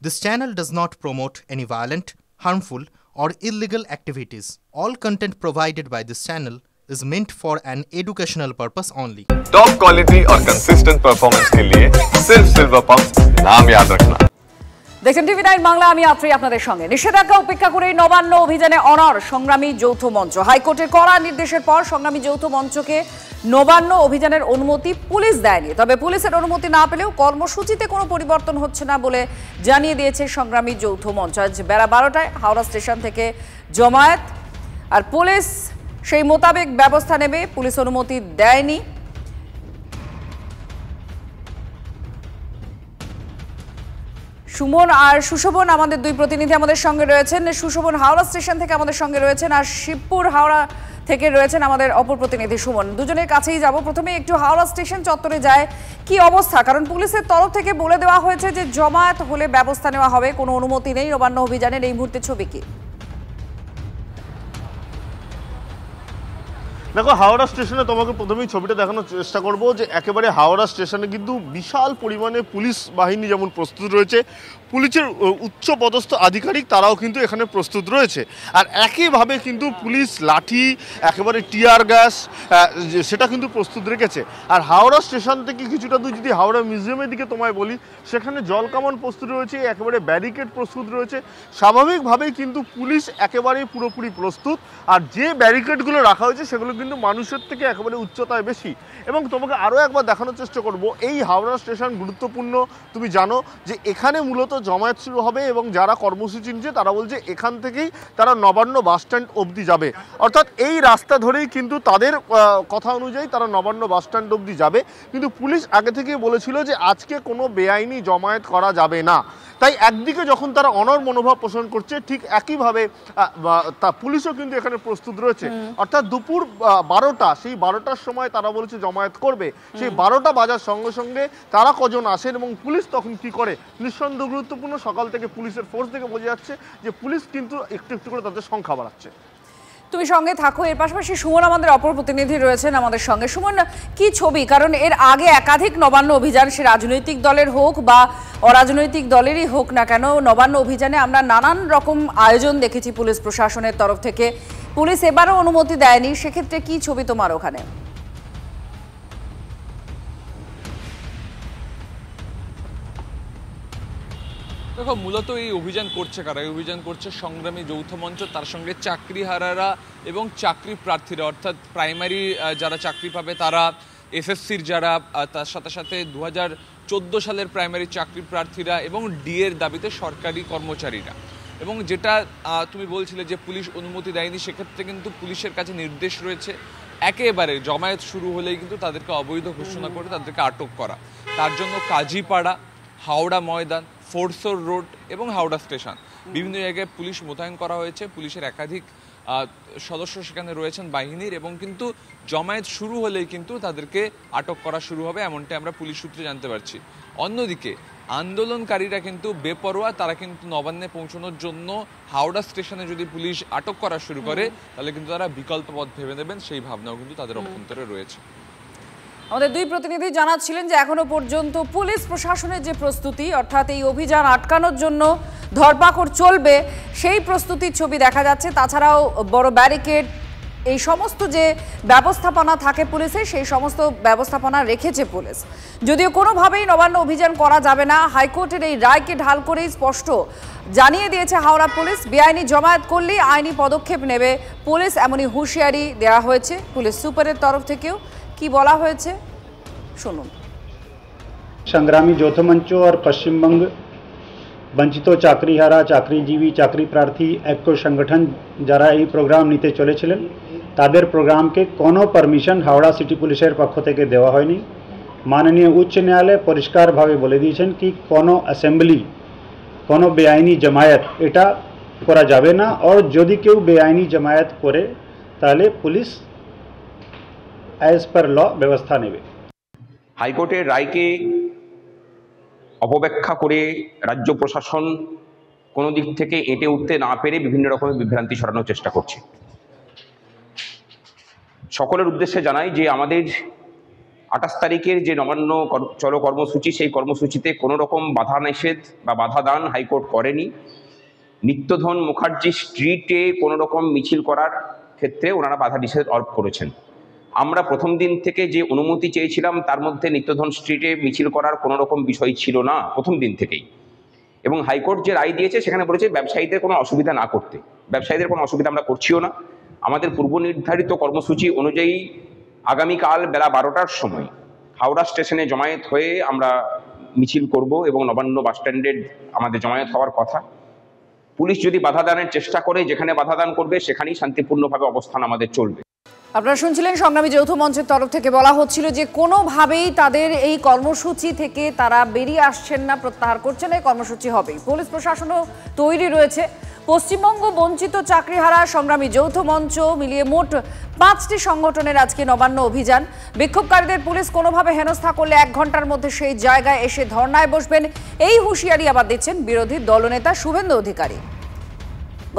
This channel does not promote any violent, harmful, or illegal activities. All content provided by this channel is meant for an educational purpose only. Top quality और consistent performance के लिए सिर्फ silver pump नाम याद रखना। দেখছেন টিভি9 বাংলা, আমি আত্রি আপনাদের সঙ্গে। নিষেধাজ্ঞা উপেক্ষা করে নবান্ন অভিযানে অনড় সংগ্রামী যৌথ মঞ্চ। হাইকোর্টের কড়া নির্দেশের পর সংগ্রামী যৌথ মঞ্চকে নবান্ন অভিযানের অনুমতি পুলিশ দেয়নি। তবে পুলিশের অনুমতি না পেলেও কর্মসূচিতে কোনো পরিবর্তন হচ্ছে না বলে জানিয়ে দিয়েছে সংগ্রামী যৌথ মঞ্চ। আজ বেলা 12টায় হাওড়া স্টেশন থেকে জমায়েত, আর পুলিশ সেই মোতাবেক ব্যবস্থা নেবে। পুলিশ অনুমতি দেয়নি। সুমন আর সুশোভন আমাদের দুই প্রতিনিধি আমাদের সঙ্গে রয়েছেন। সুশোভন হাওড়া স্টেশন থেকে আমাদের সঙ্গে রয়েছেন, আর শিবপুর হাওড়া থেকে রয়েছেন আমাদের অপর প্রতিনিধি সুমন। দুজনের কাছেই যাব। প্রথমে একটু হাওড়া স্টেশন চত্বরে যায় কি অবস্থা, কারণ পুলিশের তরফ থেকে বলে দেওয়া হয়েছে যে জমায়েত হলে ব্যবস্থা নেওয়া হবে, কোনো অনুমতি নেই নবান্ন অভিযানের। এই মুহূর্তে ছবি কি? দেখো, হাওড়া স্টেশনে তোমাকে প্রথমেই ছবিটা দেখানোর চেষ্টা করব যে একেবারে হাওড়া স্টেশনে কিন্তু বিশাল পরিমাণে পুলিশ বাহিনী যেমন প্রস্তুত রয়েছে, পুলিশের উচ্চ পদস্থ আধিকারিক তারাও কিন্তু এখানে প্রস্তুত রয়েছে। আর একইভাবে কিন্তু পুলিশ লাঠি, একেবারে টিয়ার গ্যাস সেটা কিন্তু প্রস্তুত রেখেছে। আর হাওড়া স্টেশন থেকে কিছুটা দূর যদি হাওড়া মিউজিয়ামের দিকে তোমায় বলি, সেখানে জলকামান প্রস্তুত রয়েছে, একেবারে ব্যারিকেড প্রস্তুত রয়েছে। স্বাভাবিকভাবেই কিন্তু পুলিশ একেবারেই পুরোপুরি প্রস্তুত। আর যে ব্যারিকেডগুলো রাখা হয়েছে সেগুলো কিন্তু মানুষের থেকে একেবারে উচ্চতায় বেশি। এবং তোমাকে আরও একবার দেখানোর চেষ্টা করব, এই হাওড়া স্টেশন গুরুত্বপূর্ণ। তুমি জানো যে এখানে মূলত জমায়েত শুরু হবে, এবং যারা কর্মসূচি নিচ্ছে তারা বলছে এখান থেকেই তারা নবান্ন বাসস্ট্যান্ড অবধি যাবে। অর্থাৎ এই রাস্তা ধরেই কিন্তু তাদের কথা অনুযায়ী তারা নবান্ন বাসস্ট্যান্ড অবধি যাবে। কিন্তু পুলিশ আগে থেকেই বলেছিল যে আজকে কোনো বেআইনি জমায়েত করা যাবে না। তাই একদিকে যখন তারা অনড় মনোভাব পোষণ করছে, ঠিক একইভাবে তা পুলিশও কিন্তু এখানে প্রস্তুত রয়েছে। অর্থাৎ দুপুর 12টা, সেই 12টার সময় তারা বলেছে জমায়েত করবে। সেই 12টা বাজার সঙ্গে সঙ্গে তারা কজন আসেন এবং পুলিশ তখন কি করে, নিঃসন্দেহ গুরুত্বপূর্ণ। সকাল থেকে পুলিশের ফোর্স থেকে বোঝা যাচ্ছে যে পুলিশ কিন্তু একটু একটু করে তাদের সংখ্যা বাড়াচ্ছে। তুমি সঙ্গে থাকো। এর পাশাপাশি সুমন আমাদের অপর প্রতিনিধি রয়েছেন আমাদের সঙ্গে। সুমন, কি ছবি? কারণ এর আগে একাধিক নবান্ন অভিযান, সে রাজনৈতিক দলের হোক বা অরাজনৈতিক দলেরই হোক না কেন, নবান্ন অভিযানে আমরা নানান রকম আয়োজন দেখেছি পুলিশ প্রশাসনের তরফ থেকে। পুলিশ এবারও অনুমতি দেয়নি, সেক্ষেত্রে কি ছবি তোমার ওখানে? দেখো, মূলত এই অভিযান করছে কারা? এই অভিযান করছে সংগ্রামী যৌথ মঞ্চ, তার সঙ্গে চাকরিহারারা এবং চাকরি প্রার্থীরা, অর্থাৎ প্রাইমারি যারা চাকরি পাবে তারা, এসএসসির যারা, তার সাথে সাথে 2014 সালের প্রাইমারি চাকরি প্রার্থীরা এবং ডিএর দাবিতে সরকারি কর্মচারীরা। এবং যেটা তুমি বলছিলে যে পুলিশ অনুমতি দেয়নি, সেক্ষেত্রে কিন্তু পুলিশের কাছে নির্দেশ রয়েছে একেবারে জমায়েত শুরু হলেই কিন্তু তাদেরকে অবৈধ ঘোষণা করে তাদেরকে আটক করা। তার জন্য কাজীপাড়া, হাওড়া ময়দান, ফোরসোর রোড এবং হাওড়া স্টেশন বিভিন্ন জায়গায় পুলিশ মোতায়েন করা হয়েছে। পুলিশের একাধিক সদস্য সেখানে রয়েছেন বাহিনীর, এবং কিন্তু জমায়েত শুরু হলেই কিন্তু তাদেরকে আটক করা শুরু হবে, এমনটাই আমরা পুলিশ সূত্রে জানতে পারছি। অন্যদিকে আন্দোলনকারীরা কিন্তু বেপরোয়া, তারা কিন্তু নবান্নে পৌঁছানোর জন্য হাওড়া স্টেশনে যদি পুলিশ আটক করা শুরু করে তাহলে কিন্তু তারা বিকল্প পথ ভেবে নেবেন, সেই ভাবনাও কিন্তু তাদের অভ্যন্তরে রয়েছে। আমাদের দুই প্রতিনিধি জানাচ্ছিলেন যে এখনো পর্যন্ত পুলিশ প্রশাসনের যে প্রস্তুতি, অর্থাৎ এই অভিযান আটকানোর জন্য ধরপাকড় চলবে, সেই প্রস্তুতির ছবি দেখা যাচ্ছে। তাছাড়াও বড় ব্যারিকেড, এই সমস্ত যে ব্যবস্থাপনা থাকে পুলিশের, সেই সমস্ত ব্যবস্থাপনা রেখেছে পুলিশ। যদিও কোনোভাবেই নবান্ন অভিযান করা যাবে না, হাইকোর্টের এই রায়কে ঢাল করেই স্পষ্ট জানিয়ে দিয়েছে হাওড়া পুলিশ। বেআইনি জমায়েত করলেই আইনি পদক্ষেপ নেবে পুলিশ, এমনই হুঁশিয়ারি দেওয়া হয়েছে পুলিশ সুপারের তরফ থেকেও। কি বলা হয়েছে শুনুন। সংগ্রামী যৌথ মঞ্চ আর পশ্চিমবঙ্গ বঞ্চিত চাকরিহারা, চাকরিজীবী, চাকরি প্রার্থী ঐক্য সংগঠন যারা এই প্রোগ্রাম নিতে চলেছিলেন, তাদের প্রোগ্রামকে কোনো পারমিশন হাওড়া সিটি পুলিশের পক্ষ থেকে দেওয়া হয়নি। মাননীয় উচ্চ ন্যায়ালয় পরিষ্কারভাবে বলে দিয়েছেন কি কোনো অ্যাসেম্বলি, কোনো বেআইনি জমায়েত এটা করা যাবে না। আর যদি কেউ বেআইনি জমায়েত করে তাহলে পুলিশ অ্যাজ পার ল ব্যবস্থা নেবে। হাইকোর্টের রায়কে অপব্যাখ্যা করে রাজ্য প্রশাসন কোনো দিক থেকে এঁটে উঠতে না পেরে বিভিন্ন রকমের বিভ্রান্তি ছড়ানোর চেষ্টা করছে। সকলের উদ্দেশ্যে জানাই যে আমাদের 28 তারিখের যে নবান্ন চলো কর্মসূচি, সেই কর্মসূচিতে কোনো রকম বাধা নিষেধ বা বাধা দান হাইকোর্ট করেনি। নিত্যধন মুখার্জি স্ট্রিটে কোনো রকম মিছিল করার ক্ষেত্রে ওনারা বাধা নিষেধ আরোপ করেছেন। আমরা প্রথম দিন থেকে যে অনুমতি চেয়েছিলাম তার মধ্যে নিত্যধন স্ট্রিটে মিছিল করার কোনো রকম বিষয় ছিল না প্রথম দিন থেকেই। এবং হাইকোর্ট যে রায় দিয়েছে সেখানে বলেছে ব্যবসায়ীদের কোনো অসুবিধা না করতে। ব্যবসায়ীদের কোনো অসুবিধা আমরা করছিও না। আমাদের পূর্ব নির্ধারিত কর্মসূচি অনুযায়ী আগামীকাল বেলা 12টার সময় হাওড়া স্টেশনে জমায়েত হয়ে আমরা মিছিল করব এবং নবান্ন বাসস্ট্যান্ডে আমাদের জমায়েত হওয়ার কথা। পুলিশ যদি বাধা দানের চেষ্টা করে, যেখানে বাধা দান করবে সেখানেই শান্তিপূর্ণভাবে অবস্থান আমাদের চলবে। আপনারা শুনছিলেন সংগ্রামী যৌথ মঞ্চের তরফ থেকে বলা হচ্ছিল যে কোনোভাবেই তাদের এই কর্মসূচি থেকে তারা বেরিয়ে আসছেন না, প্রত্যাহার করছেন, এই কর্মসূচি হবেই। পুলিশ প্রশাসনও তৈরি রয়েছে। পশ্চিমবঙ্গ বঞ্চিত চাকরিহারা সংগ্রামী যৌথ মঞ্চ মিলিয়ে মোট 5টি সংগঠনের আজকে নবান্ন অভিযান। বিক্ষোভকারীদের পুলিশ কোনোভাবে হেনস্থা করলে 1 ঘন্টার মধ্যে সেই জায়গায় এসে ধর্নায় বসবেন, এই হুঁশিয়ারি আবার দিচ্ছেন বিরোধী দলনেতা শুভেন্দু অধিকারী।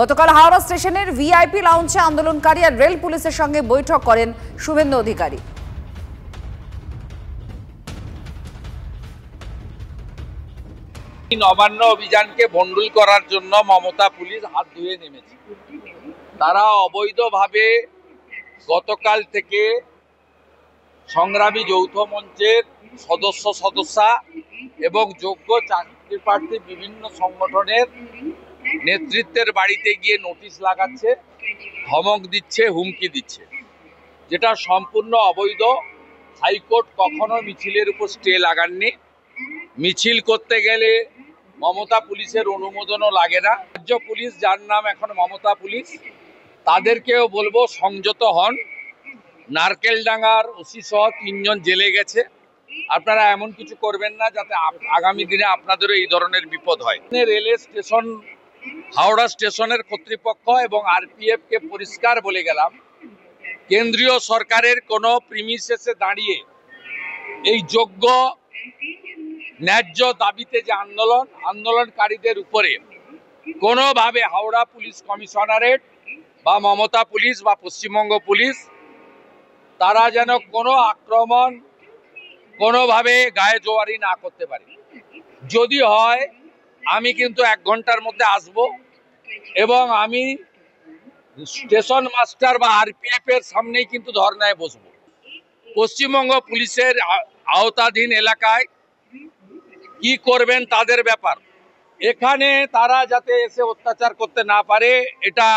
গতকাল হাওড়া স্টেশনের ভিআইপি লাউঞ্জে আন্দোলনকারী আর রেল পুলিশের সঙ্গে বৈঠক করেন শুভেন্দু অধিকারী। নবান্ন অভিযানকে ভণ্ডুল করার জন্য মমতা পুলিশ হাত ধুয়ে নেমেছে। তারা অবৈধভাবে গতকাল থেকে সংগ্রামী যৌথ মঞ্চের সদস্যা এবং যোগ্য চাকরি প্রার্থী বিভিন্ন সংগঠনের নেতৃত্বের বাড়িতে গিয়ে নোটিশ লাগাচ্ছে, ধমক দিচ্ছে, হুমকি দিচ্ছে, যেটা সম্পূর্ণ অবৈধ। হাইকোর্ট কখনো মিছিলের উপর স্টে লাগাননি। মিছিল করতে গেলে মমতা পুলিশের অনুমোদনও লাগে না। রাজ্য পুলিশ, যার নাম এখন মমতা পুলিশ, তাদেরকেও বলবো সংযত হন। নারকেলডাঙ্গার ওসি সহ 3 জন জেলে গেছে। আপনারা এমন কিছু করবেন না যাতে আগামী দিনে আপনাদেরও এই ধরনের বিপদ হয়। রেলের স্টেশন, হাওড়া স্টেশনের কর্তৃপক্ষ এবং আরপিএফ কে পরিষ্কার বলে গেলাম, কেন্দ্রীয় সরকারের কোনো প্রিমিসেসে দাঁড়িয়ে এই যোগ্য ন্যায্য দাবিতে যে আন্দোলনকারীদের উপরে কোনোভাবে হাওড়া পুলিশ কমিশনারেট বা মমতা পুলিশ বা পশ্চিমবঙ্গ পুলিশ তারা যেন কোনো আক্রমণ, কোনোভাবে গায়ে জোয়ারি না করতে পারে। যদি হয় আমি কিন্তু 1 ঘন্টার মধ্যে আসব এবং আমি স্টেশন মাস্টার বা আরপিএফ এর সামনেই কিন্তু ধর্নায় বসবো। পশ্চিমবঙ্গ পুলিশের আওতাধীন এলাকায় কি করবেন তাদের ব্যাপার। এখানে তারা যাতে এসে অত্যাচার করতে না পারে এটা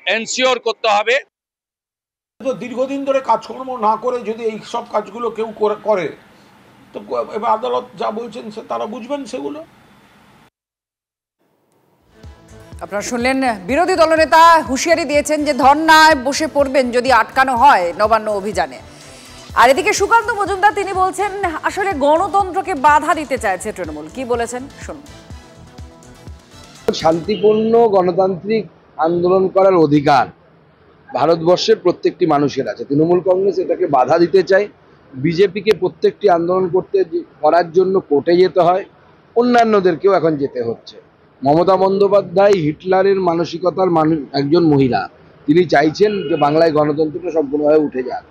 এনশিওর করতে হবে। তো দীর্ঘদিন ধরে কাজকর্ম না করে যদি এই সব কাজগুলো কেউ করে তো এবার আদালত যা বলছেন তারা বুঝবেন সেগুলো। আপনারা শুনলেন বিরোধী দলনেতা হুঁশিয়ারি দিয়েছেন যে ধর্নায় বসে পড়বেন যদি আটকানো হয় নবান্ন অভিযানে। আর এদিকে সুকান্ত মজুমদার তিনি বলছেন আসলে গণতন্ত্রকে বাধা দিতে চাইছে তৃণমূল। কি বলেছেন শুনুন। শান্তিপূর্ণ গণতান্ত্রিক আন্দোলন করার অধিকার ভারতবর্ষের প্রত্যেকটি মানুষের আছে। তৃণমূল কংগ্রেস এটাকে বাধা দিতে চায়। বিজেপিকে প্রত্যেকটি আন্দোলন করার জন্য কোর্টে যেতে হয়, অন্যান্যদেরকেও এখন যেতে হচ্ছে। মমতা বন্দ্যোপাধ্যায় হিটলারের মানসিকতার একজন মহিলা। তিনি চাইছেন যে বাংলায় গণতন্ত্রটা সম্পূর্ণভাবে উঠে যাক।